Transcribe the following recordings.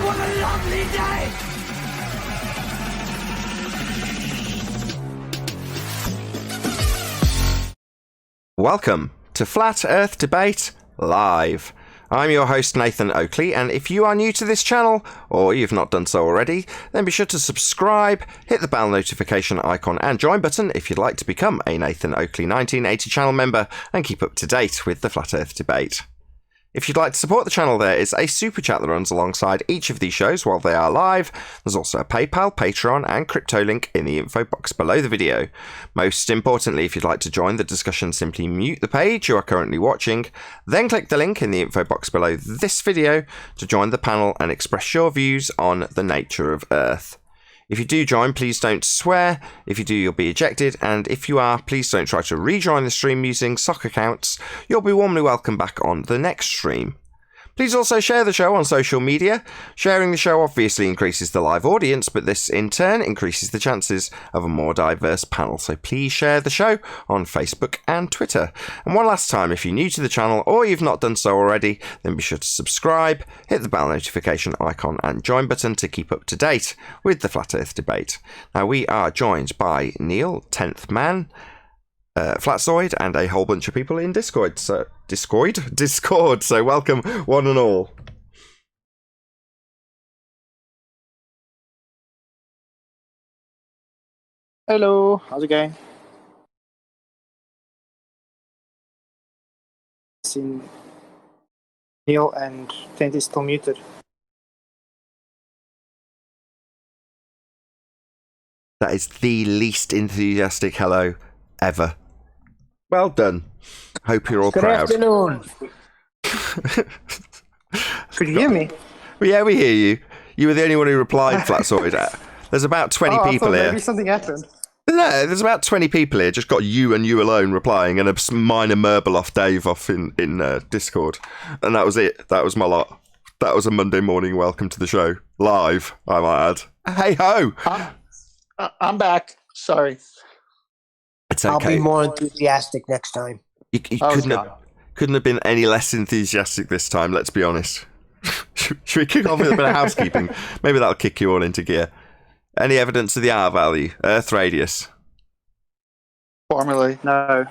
What a lovely day! Welcome to Flat Earth Debate Live. I'm your host Nathan Oakley, and if you are new to this channel, or you've not done so already, then be sure to subscribe, hit the bell notification icon and join button if you'd like to become a Nathan Oakley 1980 channel member and keep up to date with the Flat Earth Debate. If you'd like to support the channel, there is a super chat that runs alongside each of these shows while they are live. There's also a PayPal, Patreon and crypto link in the info box below the video. Most importantly, if you'd like to join the discussion, simply mute the page you are currently watching, then click the link in the info box below this video to join the panel and express your views on the nature of Earth. If you do join, please don't swear. If you do, you'll be ejected. And if you are, please don't try to rejoin the stream using sock accounts. You'll be warmly welcome back on the next stream. Please also share the show on social media. Sharing the show obviously increases the live audience, but this in turn increases the chances of a more diverse panel. So please share the show on Facebook and Twitter. And one last time, if you're new to the channel or you've not done so already, then be sure to subscribe, hit the bell notification icon and join button to keep up to date with the Flat Earth Debate. Now we are joined by Neil, 10th Man, Flatzoid, and a whole bunch of people in Discord. So welcome one and all. Hello, how's it going? Seen Neil and Tent is still muted. That is the least enthusiastic hello ever. Well done. Hope you're all proud. Good afternoon. Could you hear me? Well, yeah, we hear you. You were the only one who replied, Flatzoid. There's about 20 people here. Maybe something happened. No, there's about 20 people here. Just got you and you alone replying, and a minor Merble off Dave off in Discord. And that was it. That was my lot. That was a Monday morning welcome to the show. Live, I might add. Hey ho! I'm back. Sorry. It's okay. I'll be more enthusiastic next time. You couldn't have been any less enthusiastic this time, let's be honest. Should we kick off with a bit of housekeeping? Maybe that'll kick you all into gear. Any evidence of the R value? Earth radius? Formerly. No.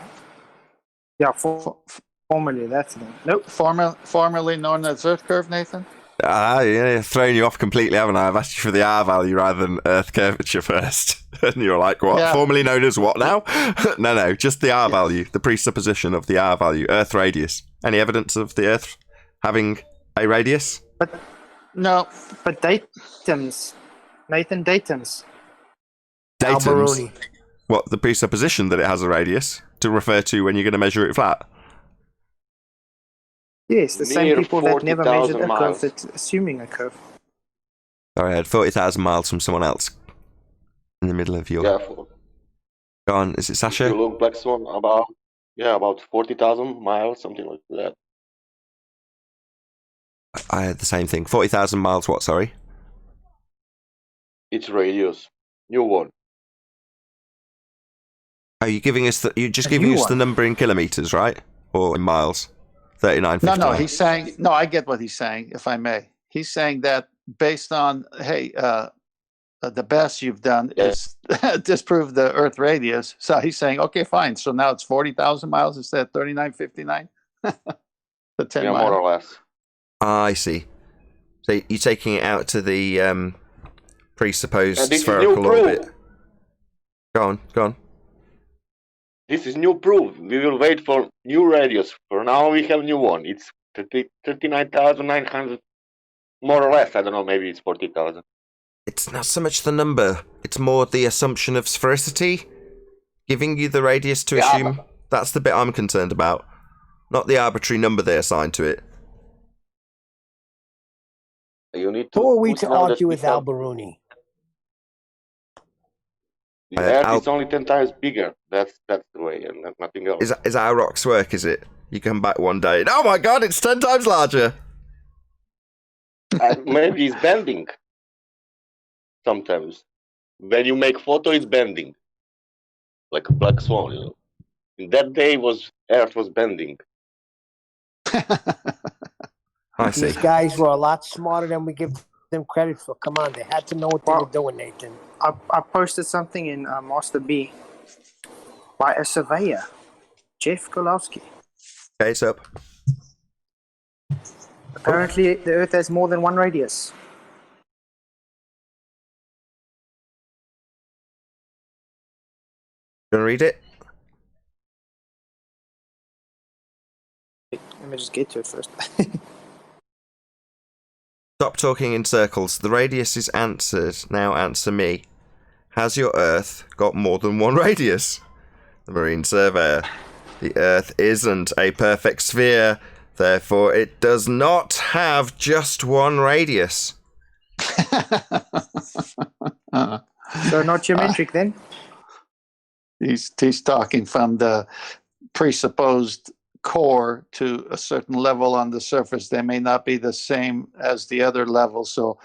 Yeah, formerly, that's it. Nope. Formerly known as Earth curve, Nathan? Yeah, thrown you off completely, haven't I? I've asked you for the R value rather than Earth curvature first. And you're like, what? Yeah. Formerly known as what now? No, just the R value, the presupposition of the R value, Earth radius. Any evidence of the Earth having a radius? No. But datums. Nathan, datums. Datums? What, the presupposition that it has a radius to refer to when you're going to measure it flat? Yes, the same people that never measured a curve that's assuming a curve. Sorry, I had 40,000 miles from someone else in the middle of your... Yeah. Go on, is it Sasha? You look Black Swan about 40,000 miles, something like that. I had the same thing. 40,000 miles what, sorry? It's radius. New one. Oh, you're giving us the number in kilometers, right? Or in miles? 39.59. No, he's saying, no, I get what he's saying, if I may. He's saying that based on, hey, the best you've done is disprove the Earth radius. So he's saying, okay, fine. So now it's 40,000 miles instead of 39.59? The 10 Yeah, miles. more or less. I see. So you're taking it out to the presupposed this spherical is new orbit. proof. Go on. This is new proof. We will wait for new radius. For now, we have new one. It's 39,900, more or less. I don't know, maybe it's 40,000. It's not so much the number. It's more the assumption of sphericity, giving you the radius to assume. That's the bit I'm concerned about. Not the arbitrary number they assign to it. You need to. Who are we to argue with Alberoni? The Earth is only 10 times bigger. That's the way, and nothing else. Is that how rocks work, is it? You come back one day and, oh my god, it's 10 times larger! Maybe it's bending. Sometimes. When you make photo, it's bending. Like a black swan, you know. In that day, Earth was bending. I see. These guys were a lot smarter than we give Them credit for. Come on, they had to know what they were doing, Nathan. I posted something in Master B by a surveyor, Jeff Golowski. Okay, it's up. Apparently, the Earth has more than one radius. You want to read it? Let me just get to it first. Stop talking in circles. The radius is answered. Now answer me. Has your Earth got more than one radius? The Marine Surveyor. The Earth isn't a perfect sphere. Therefore, it does not have just one radius. So not geometric then? He's talking from the presupposed core to a certain level on the surface. They may not be the same as the other levels. So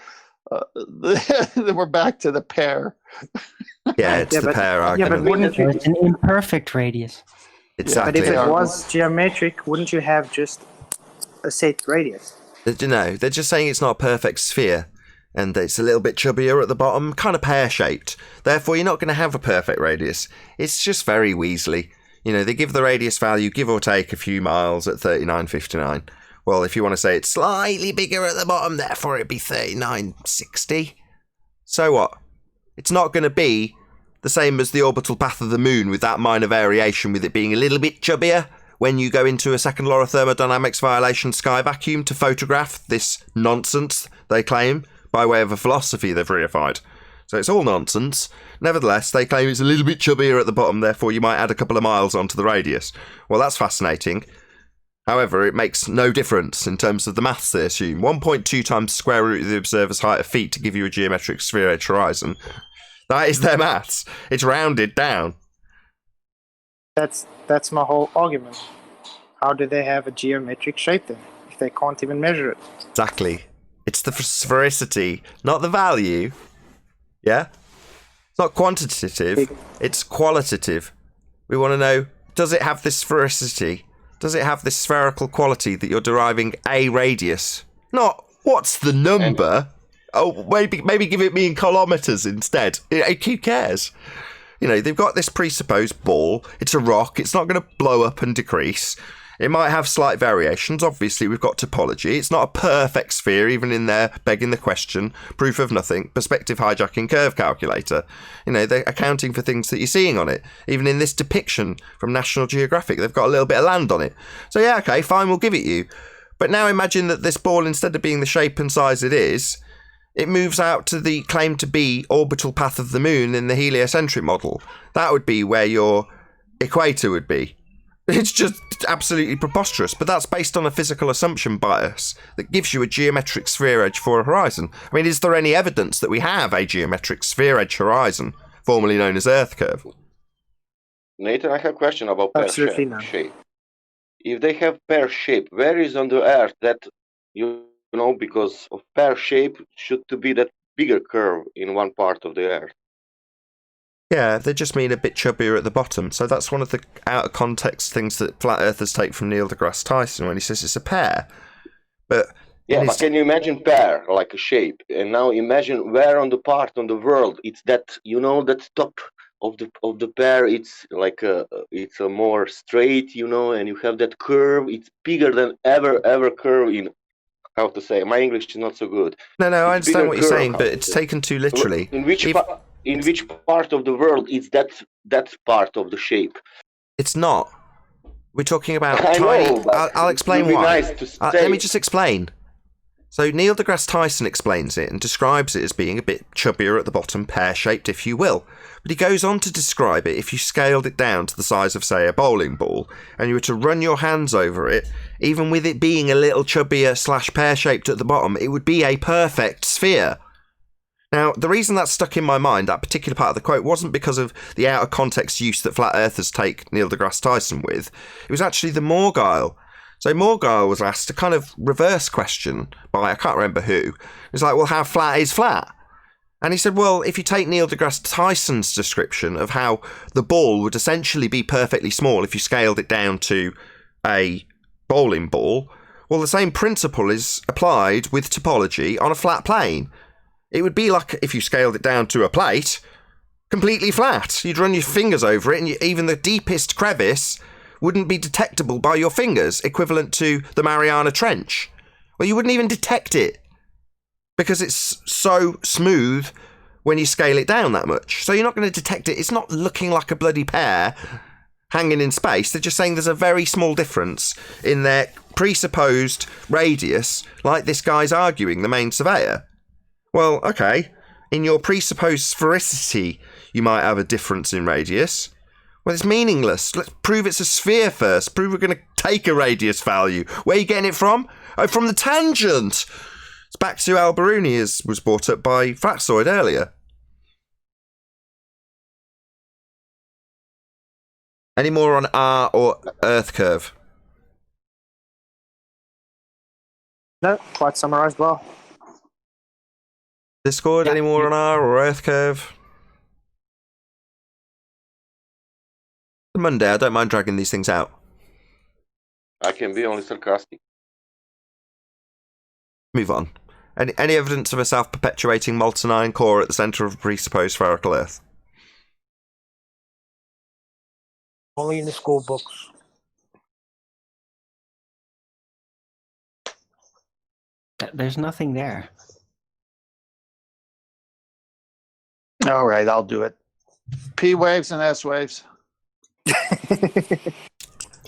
we're back to the pair. Yeah, it's the pair argument. But wouldn't So you? it's an imperfect radius. Exactly. But if it was geometric, wouldn't you have just a set radius? No, they're just saying it's not a perfect sphere. And it's a little bit chubbier at the bottom, kind of pear-shaped. Therefore, you're not going to have a perfect radius. It's just very weaselly. You know, they give the radius value, give or take a few miles at 39.59. Well, if you want to say it's slightly bigger at the bottom, therefore it'd be 39.60. So what? It's not going to be the same as the orbital path of the moon with that minor variation, with it being a little bit chubbier when you go into a second law of thermodynamics violation sky vacuum to photograph this nonsense they claim by way of a philosophy they've reified. So it's all nonsense. Nevertheless, they claim it's a little bit chubbier at the bottom, therefore you might add a couple of miles onto the radius. Well, that's fascinating. However, it makes no difference in terms of the maths they assume. 1.2 times the square root of the observer's height of feet to give you a geometric sphere edge horizon. That is their maths. It's rounded down. That's my whole argument. How do they have a geometric shape then, if they can't even measure it? Exactly. It's the sphericity, not the value. Yeah? It's not quantitative, it's qualitative. We want to know, does it have this sphericity? Does it have this spherical quality that you're deriving a radius? Not, what's the number? Oh, maybe give it me in kilometres instead. Who cares? You know, they've got this presupposed ball. It's a rock. It's not going to blow up and decrease. It might have slight variations. Obviously, we've got topology. It's not a perfect sphere, even in there, begging the question. Proof of nothing. Perspective hijacking curve calculator. You know, they're accounting for things that you're seeing on it. Even in this depiction from National Geographic, they've got a little bit of land on it. So yeah, okay, fine, we'll give it you. But now imagine that this ball, instead of being the shape and size it is, it moves out to the claimed to be orbital path of the moon in the heliocentric model. That would be where your equator would be. It's just absolutely preposterous, but that's based on a physical assumption bias that gives you a geometric sphere edge for a horizon. I mean, is there any evidence that we have a geometric sphere edge horizon, formerly known as Earth curve? Nathan, I have a question about Absolutely pear none. shape. If they have pear shape, where is on the Earth that, you know, because of pear shape should to be that bigger curve in one part of the Earth? Yeah, they just mean a bit chubbier at the bottom. So that's one of the out of context things that flat earthers take from Neil deGrasse Tyson when he says it's a pear. But yeah, but can you imagine pear like a shape? And now imagine where on the part on the world it's that, you know, that top of the pear, it's like it's a more straight, you know, and you have that curve. It's bigger than ever curve in, how to say, my English is not so good. No, I It's understand bigger what you're curve, saying, how but to it's say. taken too literally. In which part of the world is that part of the shape? It's not. We're talking about I tiny. know, but I'll explain it would be why. nice to Let say. me just explain. So Neil deGrasse Tyson explains it and describes it as being a bit chubbier at the bottom, pear-shaped, if you will. But he goes on to describe it if you scaled it down to the size of, say, a bowling ball, and you were to run your hands over it, even with it being a little chubbier / pear-shaped at the bottom, it would be a perfect sphere. Now, the reason that stuck in my mind, that particular part of the quote, wasn't because of the out-of-context use that flat earthers take Neil deGrasse Tyson with. It was actually the Morgile. So Morgile was asked a kind of reverse question by, I can't remember who. It's like, well, how flat is flat? And he said, well, if you take Neil deGrasse Tyson's description of how the ball would essentially be perfectly small if you scaled it down to a bowling ball, Well, the same principle is applied with topology on a flat plane. It would be like if you scaled it down to a plate, completely flat. You'd run your fingers over it, and even the deepest crevice wouldn't be detectable by your fingers, equivalent to the Mariana Trench. Well, you wouldn't even detect it because it's so smooth when you scale it down that much. So you're not going to detect it. It's not looking like a bloody pear hanging in space. They're just saying there's a very small difference in their presupposed radius, like this guy's arguing, the main surveyor. Well, okay, in your presupposed sphericity, you might have a difference in radius. Well, it's meaningless. Let's prove it's a sphere first. Prove we're going to take a radius value. Where are you getting it from? Oh, from the tangent. It's back to Al-Biruni, as was brought up by Flatsoid earlier. Any more on R or Earth curve? No, quite summarized well. Discord, any more on R or Earth curve? Monday, I don't mind dragging these things out. I can be only sarcastic. Move on. Any evidence of a self-perpetuating molten iron core at the centre of a presupposed spherical Earth? Only in the school books. There's nothing there. All right, I'll do it. P waves and S waves.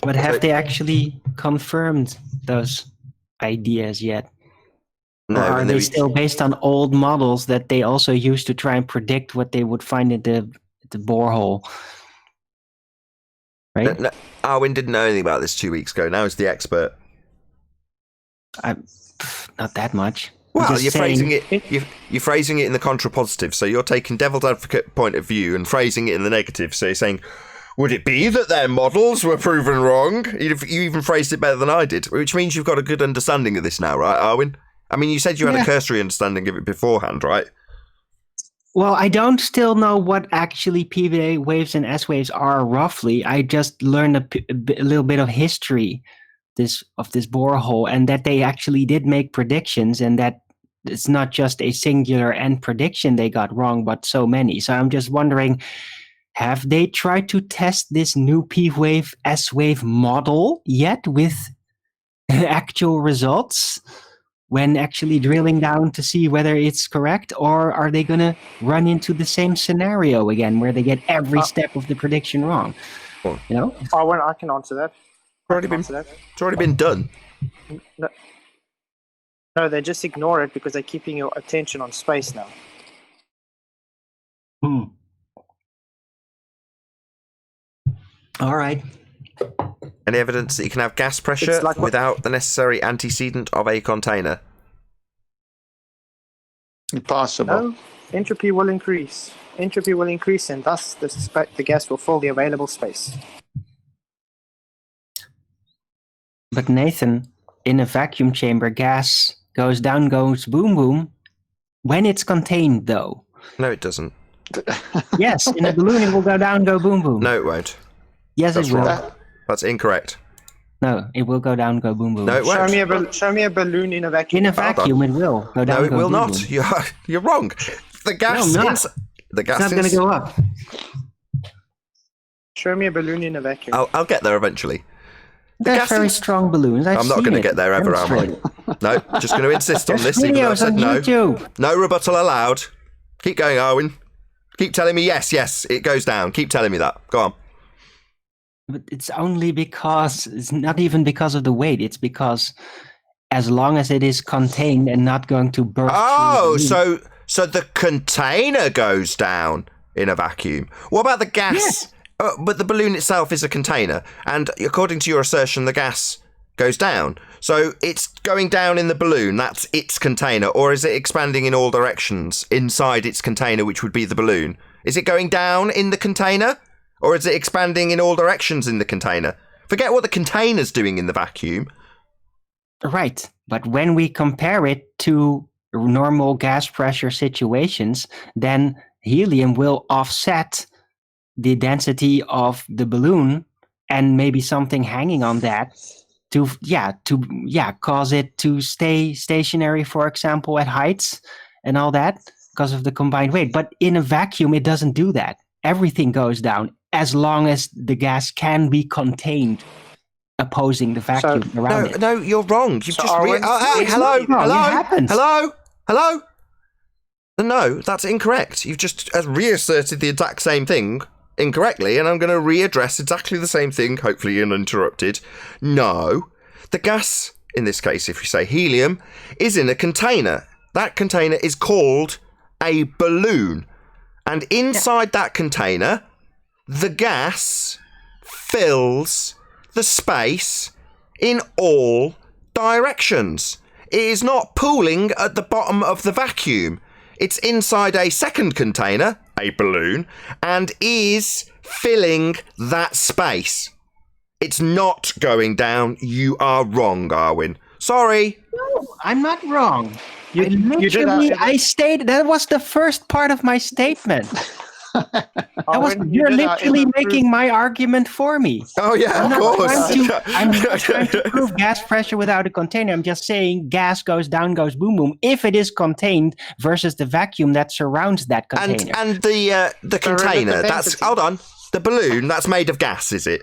But have they actually confirmed those ideas yet? No, or are and they still based on old models that they also used to try and predict what they would find at the borehole? Right? No, Arwin didn't know anything about this 2 weeks ago. Now he's the expert. Not that much. Well, Just you're saying- phrasing it. You're phrasing it in the contrapositive. So you're taking devil's advocate point of view and phrasing it in the negative. So you're saying, would it be that their models were proven wrong? You even phrased it better than I did, which means you've got a good understanding of this now, right, Arwin? I mean, you said you had a cursory understanding of it beforehand, right? Well, I don't still know what actually P waves and S waves are roughly. I just learned a little bit of history of this borehole, and that they actually did make predictions, and that it's not just a singular end prediction they got wrong, but so many. So I'm just wondering, have they tried to test this new P wave S wave model yet with actual results? When actually drilling down to see whether it's correct, or are they going to run into the same scenario again where they get every step of the prediction wrong? You know? Oh, well, I can answer that. It's already been done. No, they just ignore it because they're keeping your attention on space now. All right. Any evidence that you can have gas pressure It's like what- without the necessary antecedent of a container? Impossible. No, entropy will increase. Entropy will increase, and thus the gas will fill the available space. But Nathan, in a vacuum chamber, gas goes down, goes boom, boom. When it's contained, though. No, it doesn't. Yes, in a balloon, it will go down, go boom, boom. No, it won't. Yes, That's it will. wrong. That's incorrect. No, it will go down, go boom, boom. No, it won't. Show me a balloon in a vacuum. In a vacuum, it will go down. No, it go will boom, not. boom. You're wrong. The gas. No, I'm not. The gas It's not going is. to go up. Show me a balloon in a vacuum. I'll get there eventually. They're gas very is- strong balloons. I'm not going to get there ever, am I? No, just going to insist on this. Even though I Videos said on no. YouTube. No rebuttal allowed. Keep going, Arwin. Keep telling me yes, it goes down. Keep telling me that. Go on. But it's only because, it's not even because of the weight. It's because as long as it is contained and not going to burst. Oh, through the balloon. so the container goes down in a vacuum. What about the gas? Yes. But the balloon itself is a container, and according to your assertion, the gas goes down. So it's going down in the balloon, that's its container, or is it expanding in all directions inside its container, which would be the balloon? Is it going down in the container, or is it expanding in all directions in the container? Forget what the container's doing in the vacuum. Right. But when we compare it to normal gas pressure situations, then helium will offset the density of the balloon and maybe something hanging on that to cause it to stay stationary, for example, at heights and all that because of the combined weight. But in a vacuum, it doesn't do that. Everything goes down as long as the gas can be contained, opposing the vacuum around it. No, you're wrong. You've just hello. No, that's incorrect. You've just reasserted the exact same thing incorrectly, and I'm going to readdress exactly the same thing, hopefully uninterrupted. No, the gas, in this case, if you say helium, is in a container. That container is called a balloon. And inside that container, the gas fills the space in all directions. It is not pooling at the bottom of the vacuum. It's inside a second container, a balloon, and is filling that space. It's not going down. You are wrong, Arwin. Sorry. No, I'm not wrong. I stated that was the first part of my statement. You're literally making my argument for me. Oh yeah, of course. I'm not trying to prove gas pressure without a container. I'm just saying gas goes down, goes boom, boom, if it is contained versus the vacuum that surrounds that container. And the container, that's, hold on, the balloon, that's made of gas, is it?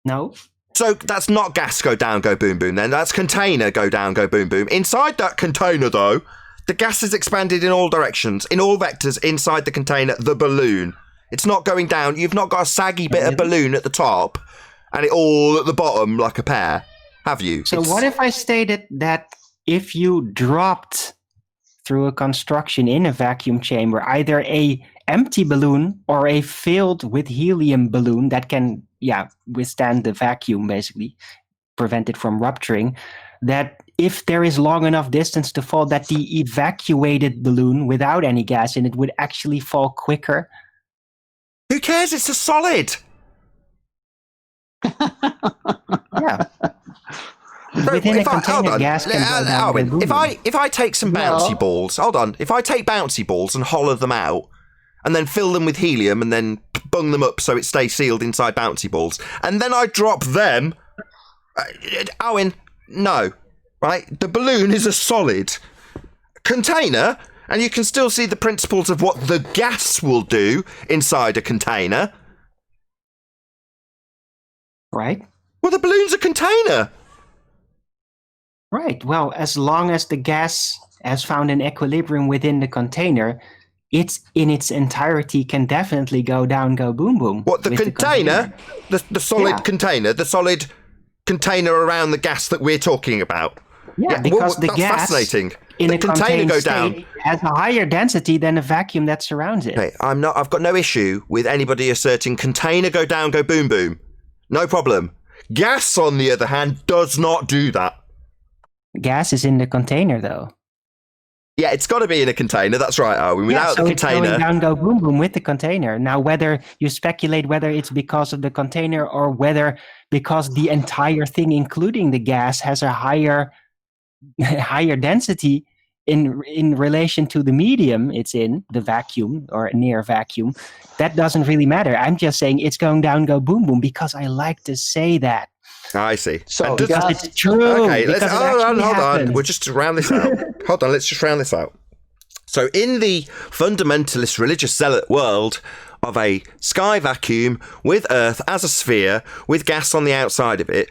No. So that's not gas go down, go boom, boom then. That's container go down, go boom, boom. Inside that container, though, the gas is expanded in all directions, in all vectors inside the container, the balloon. It's not going down. You've not got a saggy bit of balloon at the top and it all at the bottom like a pear, have you? So what if I stated that if you dropped through a construction in a vacuum chamber, either a empty balloon or a filled with helium balloon that can withstand the vacuum, basically prevent it from rupturing, that if there is long enough distance to fall, that the evacuated balloon without any gas in it would actually fall quicker? Who cares? It's a solid. Yeah. Within a container, gas can go down the balloon. If I take some bouncy balls, hold on. If I take bouncy balls and hollow them out and then fill them with helium and then bung them up so it stays sealed inside bouncy balls, and then I drop them, Owen, no. Right? The balloon is a solid container, and you can still see the principles of what the gas will do inside a container. Right? Well, the balloon's a container. Right. Well, as long as the gas has found an equilibrium within the container, it's in its entirety can definitely go down, go boom, boom. What, the container? The solid container? The solid container around the gas that we're talking about? Yeah, because the gas fascinating. In the a container contained go state down has a higher density than a vacuum that surrounds it. Okay, I've got no issue with anybody asserting container go down, go boom, boom. No problem. Gas, on the other hand, does not do that. Gas is in the container, though. Yeah, it's got to be in a container. That's right, Arwin. Without the container, it's going down, go boom, boom with the container. Now, whether you speculate whether it's because of the container or whether because the entire thing, including the gas, has a higher density in relation to the medium it's in, the vacuum or near vacuum, that doesn't really matter. I'm just saying it's going down, go boom, boom, because I like to say that. I see. So because it's true. Okay, hold on. We'll just round this out. Hold on, let's just round this out. So in the fundamentalist religious zealot world of a sky vacuum with Earth as a sphere with gas on the outside of it,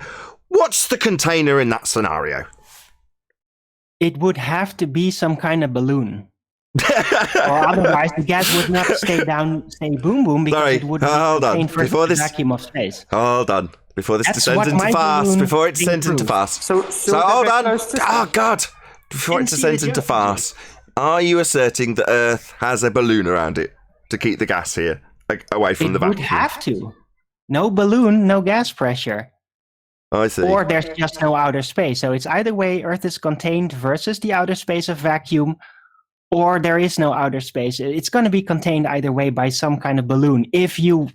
what's the container in that scenario? It would have to be some kind of balloon. Or otherwise the gas would not stay boom boom because it would be before this vacuum of space. Hold on. Before this descends into farce. Before it descends into farce. So hold on. Oh God. Before it descends into farce. Are you asserting that Earth has a balloon around it to keep the gas here away from the vacuum? It would have to. No balloon, no gas pressure. I see. Or there's just no outer space. So it's either way Earth is contained versus the outer space of vacuum, or there is no outer space. It's going to be contained either way by some kind of balloon if you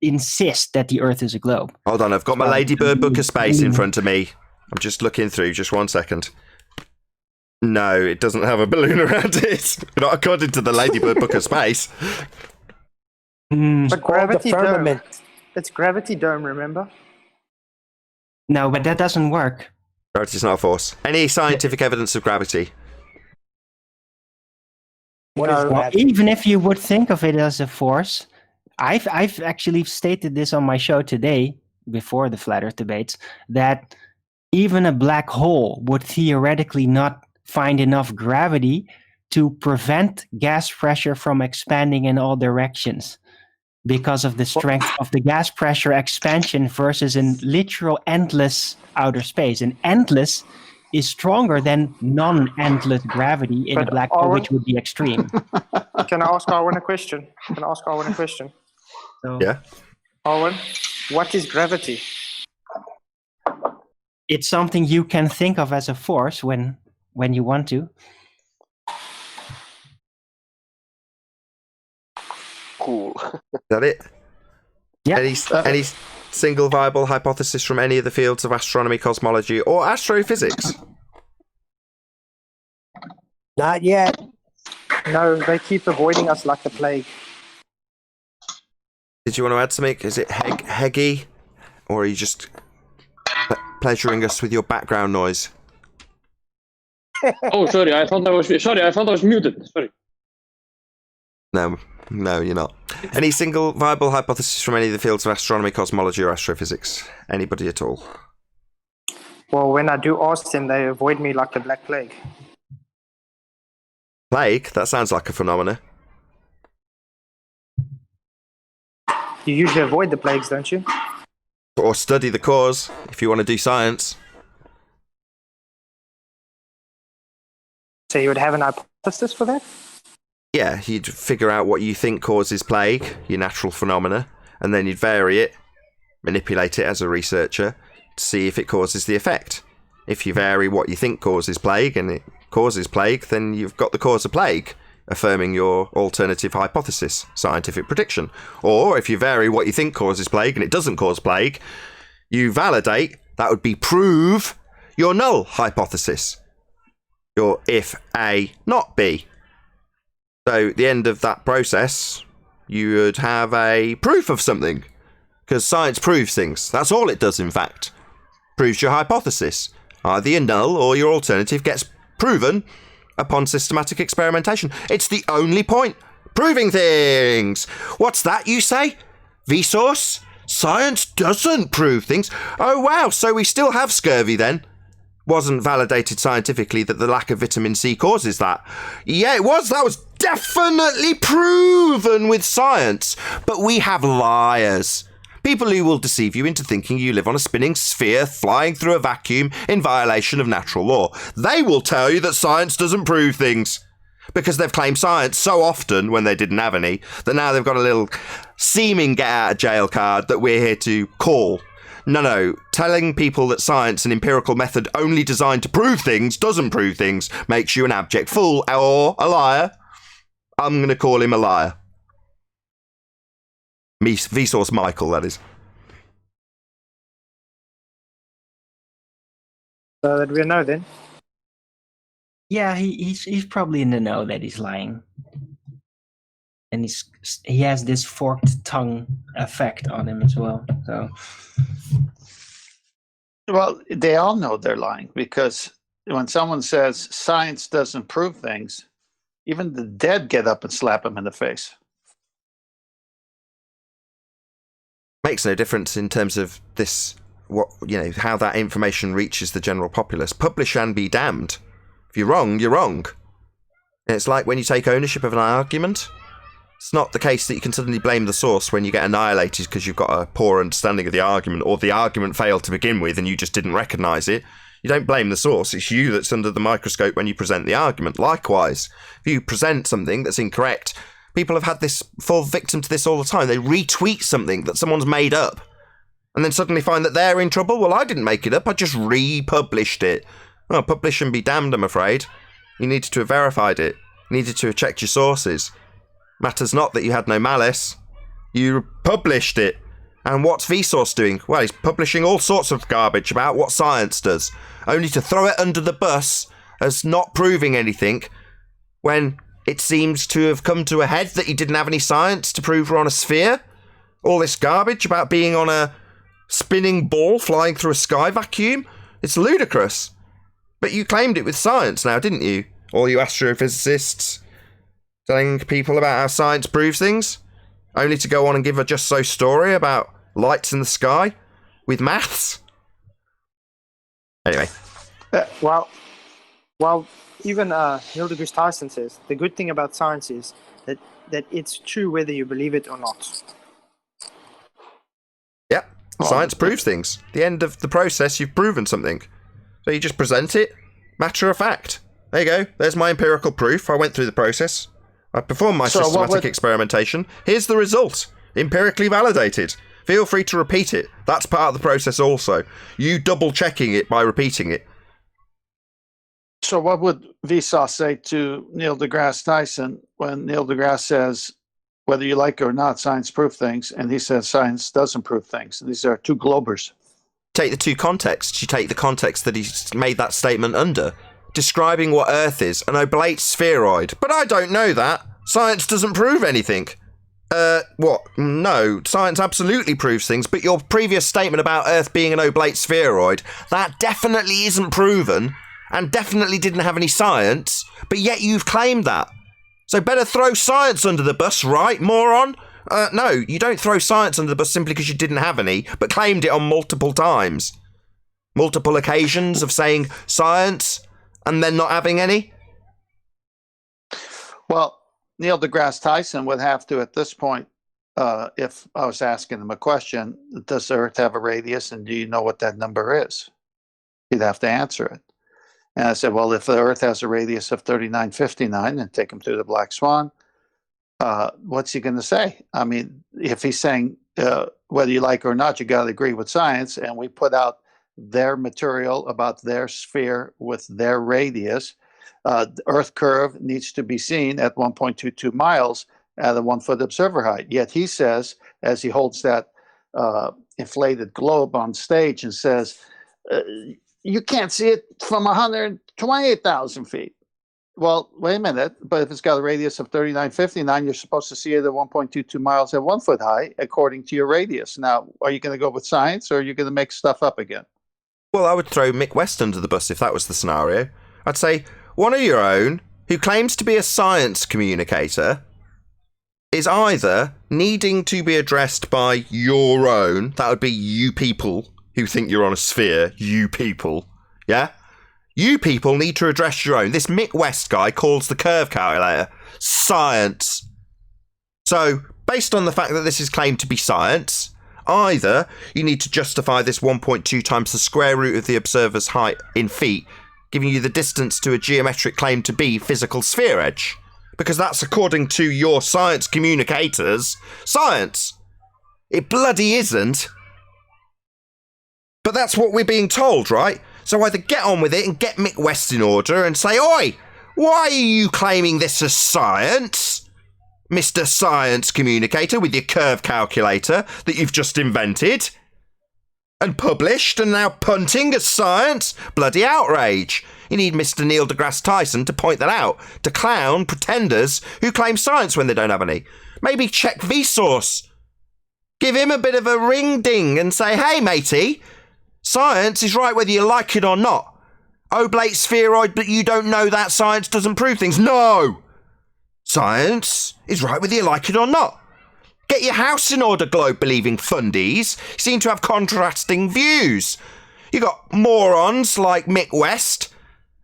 insist that the Earth is a globe. Hold on, I've got my Ladybird Book of Space in front of me. I'm just looking through, just 1 second. No, it doesn't have a balloon around it. Not according to the Ladybird Book of Space. But gravity dome. It's gravity dome, remember? No, but that doesn't work. Gravity's not a force. Any scientific evidence of gravity? What is No, Well, gravity? even if you would think of it as a force, I've actually stated this on my show today, before the flat Earth debates, that even a black hole would theoretically not find enough gravity to prevent gas pressure from expanding in all directions because of the strength of the gas pressure expansion versus a literal endless outer space. And endless is stronger than non-endless gravity in a But black hole, Owen- which would be extreme. Can I ask Owen a question? So Yeah. Owen, what is gravity? it's something you can think of as a force when you want to. Cool. Is that it? Yeah. Any single viable hypothesis from any of the fields of astronomy, cosmology, or astrophysics? Not yet. No, they keep avoiding us like the plague. Did you want to add something? Is it Heggy? Or are you just pleasuring us with your background noise? Oh, sorry, I thought I was muted. Sorry. No, you're not. Any single viable hypothesis from any of the fields of astronomy, cosmology, or astrophysics? Anybody at all? Well, when I do ask them, they avoid me like the Black Plague. Plague? That sounds like a phenomena. You usually avoid the plagues, don't you? Or study the cause, if you want to do science. So you would have an hypothesis for that? Yeah, you'd figure out what you think causes plague, your natural phenomena, and then you'd vary it, manipulate it as a researcher, to see if it causes the effect. If you vary what you think causes plague, and it causes plague, then you've got the cause of plague, affirming your alternative hypothesis, scientific prediction. Or if you vary what you think causes plague, and it doesn't cause plague, you validate, that would be prove, your null hypothesis. Your if A, not B. So at the end of that process, you would have a proof of something. Because science proves things. That's all it does, in fact. Proves your hypothesis. Either your null or your alternative gets proven upon systematic experimentation. It's the only point. Proving things. What's that, you say? Vsauce? Science doesn't prove things. Oh, wow, so we still have scurvy then? Wasn't validated scientifically that the lack of vitamin C causes that. Yeah, it was. That was definitely proven with science. But we have liars. People who will deceive you into thinking you live on a spinning sphere flying through a vacuum in violation of natural law. They will tell you that science doesn't prove things. Because they've claimed science so often when they didn't have any, that now they've got a little seeming get out of jail card that we're here to call. No, telling people that science and empirical method only designed to prove things doesn't prove things makes you an abject fool or a liar. I'm going to call him a liar. Vsauce Michael, that is. So that we know then. Yeah, he's probably in the know that he's lying, and he has this forked tongue effect on him as well. So, Well, they all know they're lying because when someone says science doesn't prove things, even the dead get up and slap him in the face. Makes no difference in terms of this, how that information reaches the general populace. Publish and be damned. If you're wrong, you're wrong. And it's like when you take ownership of an argument. It's not the case that you can suddenly blame the source when you get annihilated because you've got a poor understanding of the argument, or the argument failed to begin with and you just didn't recognise it. You don't blame the source. It's you that's under the microscope when you present the argument. Likewise, if you present something that's incorrect, people have had this, fall victim to this all the time. They retweet something that someone's made up and then suddenly find that they're in trouble. Well, I didn't make it up. I just republished it. Well, publish and be damned, I'm afraid. You needed to have verified it. You needed to have checked your sources. Matters not that you had no malice. You published it. And what's Vsauce doing? Well, he's publishing all sorts of garbage about what science does, only to throw it under the bus as not proving anything when it seems to have come to a head that he didn't have any science to prove we're on a sphere. All this garbage about being on a spinning ball flying through a sky vacuum? It's ludicrous. But you claimed it with science now, didn't you? All you astrophysicists telling people about how science proves things, only to go on and give a just so story about lights in the sky with maths. Anyway. Well, even Neil deGrasse Tyson says the good thing about science is that it's true whether you believe it or not. Yep, science proves things. At the end of the process, you've proven something. So you just present it, matter of fact. There you go. There's my empirical proof. I went through the process. I performed my systematic experimentation. Here's the result. Empirically validated. Feel free to repeat it. That's part of the process also. You double checking it by repeating it. So what would Vsauce say to Neil deGrasse Tyson when Neil deGrasse says, whether you like it or not, science proves things, and he says science doesn't prove things? These are two globers. Take the two contexts. You take the context that he's made that statement under, describing what Earth is, an oblate spheroid. But I don't know that. Science doesn't prove anything. What? No, science absolutely proves things, but your previous statement about Earth being an oblate spheroid, that definitely isn't proven, and definitely didn't have any science, but yet you've claimed that. So better throw science under the bus, right, moron? No, you don't throw science under the bus simply because you didn't have any, but claimed it on multiple times. Multiple occasions of saying science and then not having any. Well, Neil deGrasse Tyson would have to, at this point, if I was asking him a question, does the Earth have a radius and do you know what that number is? He'd have to answer it. And I said, well, if the Earth has a radius of 3959 and take him through the Black Swan, what's he going to say? I mean, if he's saying whether you like it or not, you got to agree with science, and we put out their material about their sphere with their radius, the Earth curve needs to be seen at 1.22 miles at a 1 foot observer height. Yet he says, as he holds that inflated globe on stage and says, you can't see it from 128,000 feet. Well, wait a minute, but if it's got a radius of 3959, you're supposed to see it at 1.22 miles at 1 foot high, according to your radius. Now, are you going to go with science, or are you going to make stuff up again? Well, I would throw Mick West under the bus if that was the scenario. I'd say, one of your own, who claims to be a science communicator, is either needing to be addressed by your own, that would be you people who think you're on a sphere, you people, yeah? You people need to address your own. This Mick West guy calls the curve calculator science. So, based on the fact that this is claimed to be science, either you need to justify this 1.2 times the square root of the observer's height in feet, giving you the distance to a geometric claim to be physical sphere edge, because that's, according to your science communicators, science. It bloody isn't. But that's what we're being told, right? So either get on with it and get Mick West in order and say, oi, why are you claiming this as science, Mr. Science Communicator, with your curve calculator that you've just invented and published and now punting as science? Bloody outrage. You need Mr. Neil deGrasse Tyson to point that out, to clown pretenders who claim science when they don't have any. Maybe check Vsauce. Give him a bit of a ring-ding and say, hey, matey, science is right whether you like it or not. Oblate spheroid, but you don't know that science doesn't prove things. No! Science is right whether you like it or not. Get your house in order, globe-believing fundies. You seem to have contrasting views. You got morons like Mick West,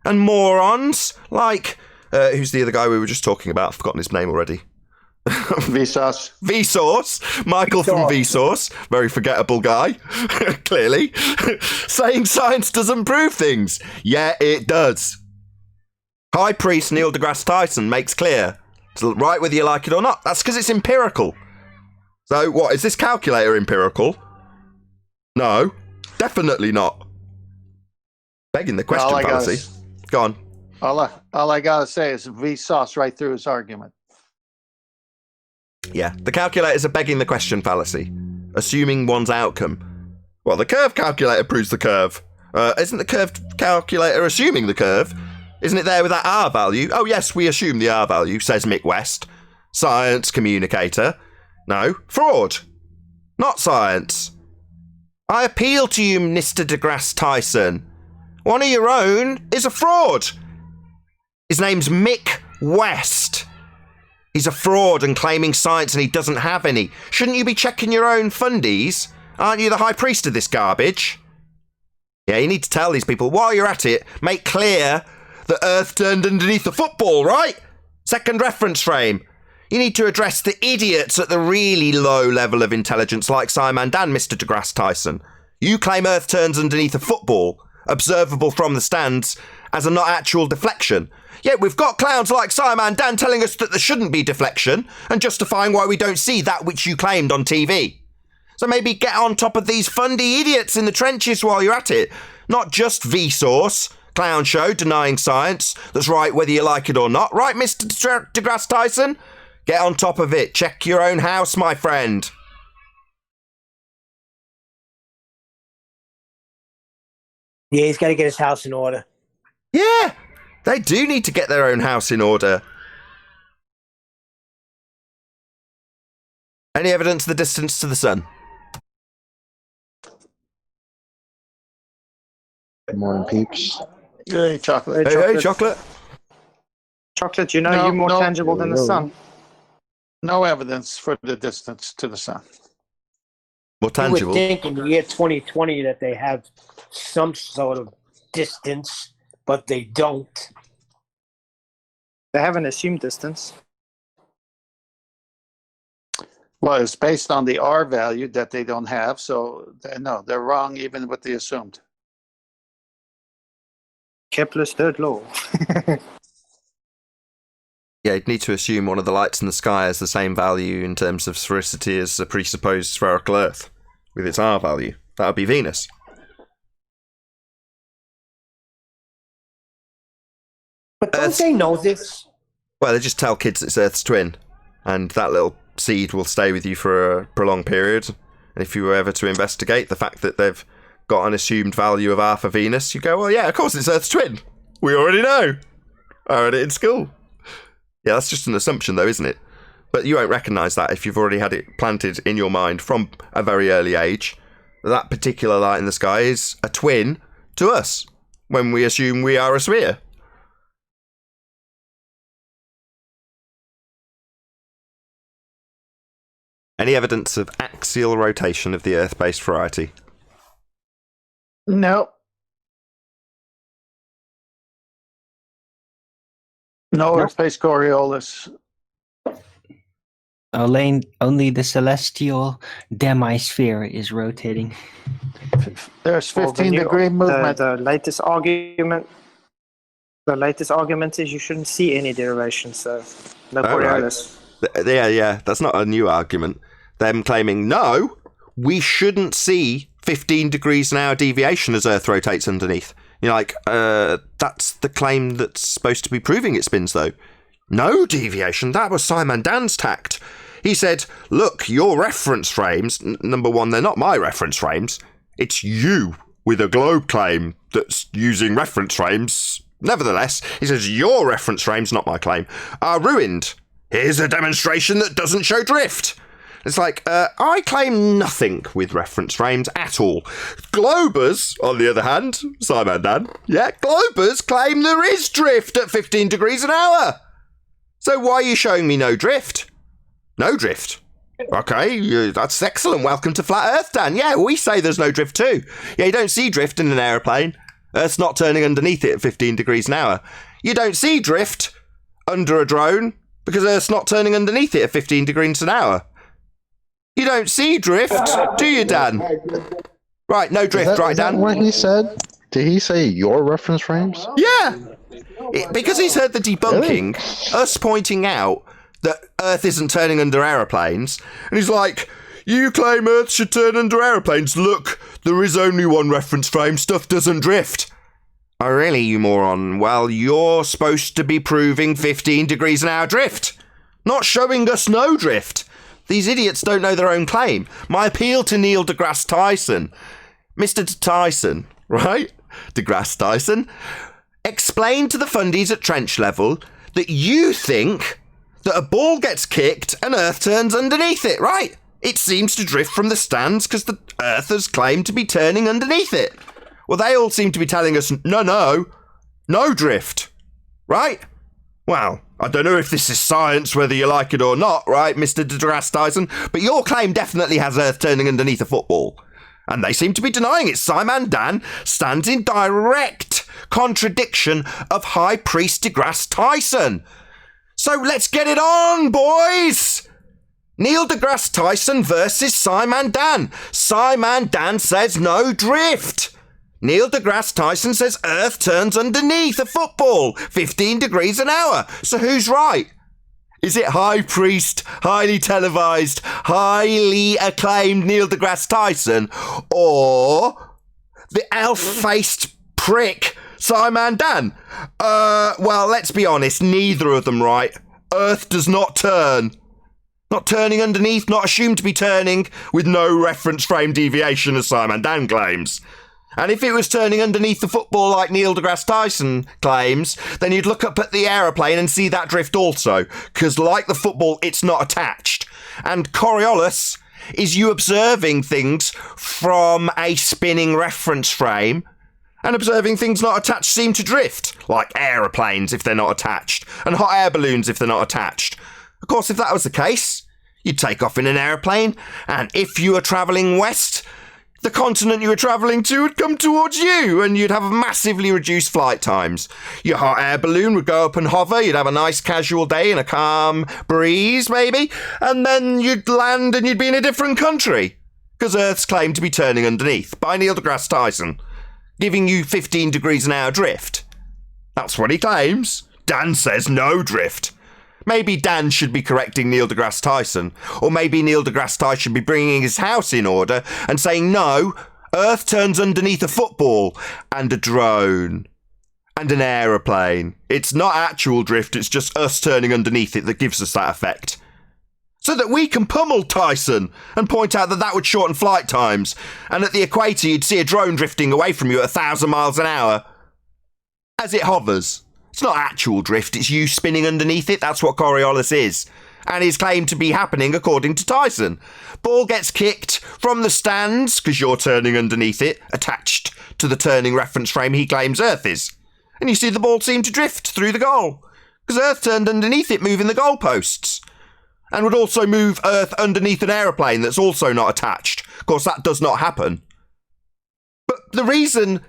and morons like... who's the other guy we were just talking about? I've forgotten his name already. Vsauce. Vsauce. Michael from Vsauce. Very forgettable guy, clearly. Saying science doesn't prove things. Yeah, it does. High Priest Neil deGrasse Tyson makes clear. It's right whether you like it or not. That's because it's empirical. So, what, is this calculator empirical? No, definitely not. Begging the question fallacy. Go on. All I gotta say is Vsauce right through his argument. Yeah, the calculators are begging the question fallacy, assuming one's outcome. Well, the curve calculator proves the curve. Isn't the curve calculator assuming the curve? Isn't it there with that R value? Oh yes, we assume the R value, says Mick West. Science communicator. No, fraud. Not science. I appeal to you, Mr. deGrasse Tyson. One of your own is a fraud. His name's Mick West. He's a fraud and claiming science and he doesn't have any. Shouldn't you be checking your own fundies? Aren't you the high priest of this garbage? Yeah, you need to tell these people, while you're at it, make clear that Earth turned underneath the football, right? Second reference frame. You need to address the idiots at the really low level of intelligence like Simon Dan, Mr. deGrasse Tyson. You claim Earth turns underneath a football, observable from the stands, as a not actual deflection. Yet we've got clowns like Simon Dan telling us that there shouldn't be deflection and justifying why we don't see that which you claimed on TV. So maybe get on top of these fundy idiots in the trenches while you're at it. Not just Vsauce, clown show, denying science that's right whether you like it or not. Right, Mr. deGrasse Tyson? Get on top of it. Check your own house, my friend. Yeah, he's got to get his house in order. Yeah, they do need to get their own house in order. Any evidence of the distance to the sun? Good morning, peeps. Hey, chocolate. Hey, chocolate. Chocolate, you know No, you're more no. tangible than the sun. No evidence for the distance to the sun. More You tangible. would think in the year 2020 that they have some sort of distance, but they don't. They haven't assumed distance. Well, it's based on the R value that they don't have, so no, they're wrong even with the assumed. Kepler's third law. Yeah, you'd need to assume one of the lights in the sky has the same value in terms of sphericity as a presupposed spherical Earth, with its R value. That would be Venus. But don't Earth's- they know this? Well, they just tell kids it's Earth's twin, and that little seed will stay with you for a prolonged period. And if you were ever to investigate the fact that they've got an assumed value of R for Venus, you go, well, yeah, of course it's Earth's twin. We already know. I read it in school. Yeah, that's just an assumption, though, isn't it? But you won't recognise that if you've already had it planted in your mind from a very early age. That particular light in the sky is a twin to us, when we assume we are a sphere. Any evidence of axial rotation of the Earth-based variety? No. No Earth-based Coriolis. Only the celestial demi-sphere is rotating. There's Well, 15-degree movement. The latest argument. The latest argument is you shouldn't see any derivation, so no Oh, right. Coriolis. Yeah, that's not a new argument. Them claiming, no, we shouldn't see 15 degrees an hour deviation as Earth rotates underneath. You're like, that's the claim that's supposed to be proving it spins, though. No deviation, that was Simon Dan's tact. He said, look, your reference frames, number one, they're not my reference frames. It's you with a globe claim that's using reference frames. Nevertheless, he says, your reference frames, not my claim, are ruined. Here's a demonstration that doesn't show drift. It's like, I claim nothing with reference frames at all. Globers, on the other hand, Simon Dan, yeah, Globers claim there is drift at 15 degrees an hour. So why are you showing me no drift? No drift. Okay, that's excellent. Welcome to Flat Earth, Dan. Yeah, we say there's no drift too. Yeah, you don't see drift in an aeroplane. Earth's not turning underneath it at 15 degrees an hour. You don't see drift under a drone because Earth's not turning underneath it at 15 degrees an hour. You don't see drift, do you, Dan? Right, no drift, right, Is that Dan? what he said? Did he say your reference frames? Yeah! Because he's heard the debunking, us pointing out that Earth isn't turning under aeroplanes, and he's like, you claim Earth should turn under aeroplanes. Look, there is only one reference frame. Stuff doesn't drift. Oh, really, you moron? Well, you're supposed to be proving 15 degrees an hour drift, not showing us no drift. These idiots don't know their own claim. My appeal to Neil deGrasse Tyson. Mr. Tyson, right? deGrasse Tyson. Explain to the fundies at trench level that you think that a ball gets kicked and Earth turns underneath it, right? It seems to drift from the stands because the Earth has claimed to be turning underneath it. Well, they all seem to be telling us, no drift, right? Well, I don't know if this is science, whether you like it or not, right, Mr. deGrasse Tyson, but your claim definitely has Earth turning underneath a football. And they seem to be denying it. Simon Dan stands in direct contradiction of High Priest deGrasse Tyson. So let's get it on, boys! Neil deGrasse Tyson versus Simon Dan. Simon Dan says no drift. Neil deGrasse Tyson says Earth turns underneath a football, 15 degrees an hour. So who's right? Is it High Priest, highly televised, highly acclaimed Neil deGrasse Tyson, or the elf-faced prick Simon Dan? Well, let's be honest, neither of them right. Earth does not turn. Not turning underneath, not assumed to be turning, with no reference frame deviation, as Simon Dan claims. And if it was turning underneath the football like Neil deGrasse Tyson claims, then you'd look up at the aeroplane and see that drift also, because like the football, it's not attached. And Coriolis is you observing things from a spinning reference frame, and observing things not attached seem to drift, like aeroplanes if they're not attached, and hot air balloons if they're not attached. Of course, if that was the case, you'd take off in an aeroplane, and if you were travelling west, the continent you were travelling to would come towards you, and you'd have massively reduced flight times. Your hot air balloon would go up and hover, you'd have a nice casual day in a calm breeze, maybe, and then you'd land and you'd be in a different country, because Earth's claimed to be turning underneath by Neil deGrasse Tyson, giving you 15 degrees an hour drift. That's what he claims. Dan says no drift. Maybe Dan should be correcting Neil deGrasse Tyson, or maybe Neil deGrasse Tyson should be bringing his house in order and saying, no, Earth turns underneath a football and a drone and an aeroplane. It's not actual drift, it's just us turning underneath it that gives us that effect. So that we can pummel Tyson and point out that that would shorten flight times, and at the equator you'd see a drone drifting away from you at 1,000 miles an hour as it hovers. It's not actual drift, it's you spinning underneath it. That's what Coriolis is. And is claimed to be happening according to Tyson. Ball gets kicked from the stands, because you're turning underneath it, attached to the turning reference frame he claims Earth is. And you see the ball seem to drift through the goal, because Earth turned underneath it, moving the goalposts. And would also move Earth underneath an aeroplane that's also not attached. Of course, that does not happen. But the reason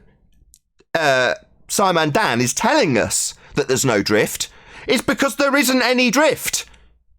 Simon Dan is telling us that there's no drift is because there isn't any drift.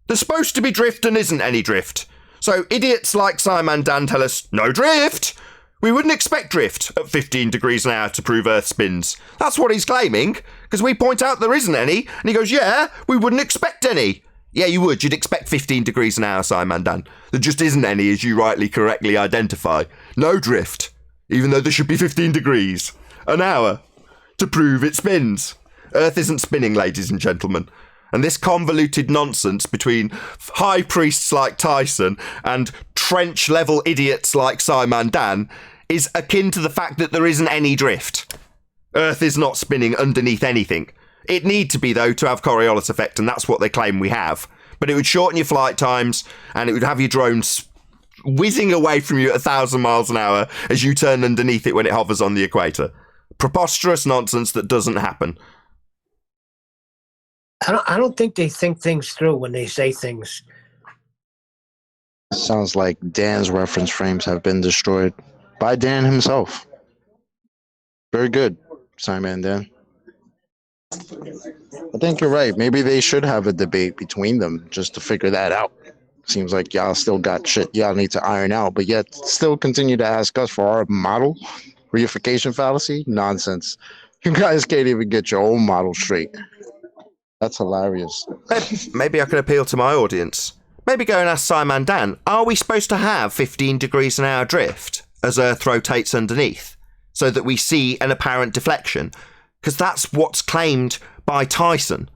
There's supposed to be drift and isn't any drift. So idiots like Simon Dan tell us, no drift. We wouldn't expect drift at 15 degrees an hour to prove Earth spins. That's what he's claiming, because we point out there isn't any, and he goes, yeah, we wouldn't expect any. Yeah, you would. You'd expect 15 degrees an hour, Simon Dan. There just isn't any, as you rightly correctly identify. No drift, even though there should be 15 degrees an hour to prove it spins. Earth isn't spinning, ladies and gentlemen. And this convoluted nonsense between high priests like Tyson and trench-level idiots like Simon Dan is akin to the fact that there isn't any drift. Earth is not spinning underneath anything. It need to be, though, to have Coriolis effect, and that's what they claim we have. But it would shorten your flight times, and it would have your drones whizzing away from you at 1,000 miles an hour as you turn underneath it when it hovers on the equator. Preposterous nonsense that doesn't happen. I don't think they think things through when they say things. Sounds like Dan's reference frames have been destroyed by Dan himself. Very good, Simon Dan. I think you're right. Maybe they should have a debate between them just to figure that out. Seems like y'all still got shit y'all need to iron out, but yet still continue to ask us for our model. Reification fallacy? Nonsense. You guys can't even get your own model straight. That's hilarious. Maybe I can appeal to my audience. Maybe go and ask Simon Dan, are we supposed to have 15 degrees an hour drift as Earth rotates underneath so that we see an apparent deflection? Because that's what's claimed by Tyson.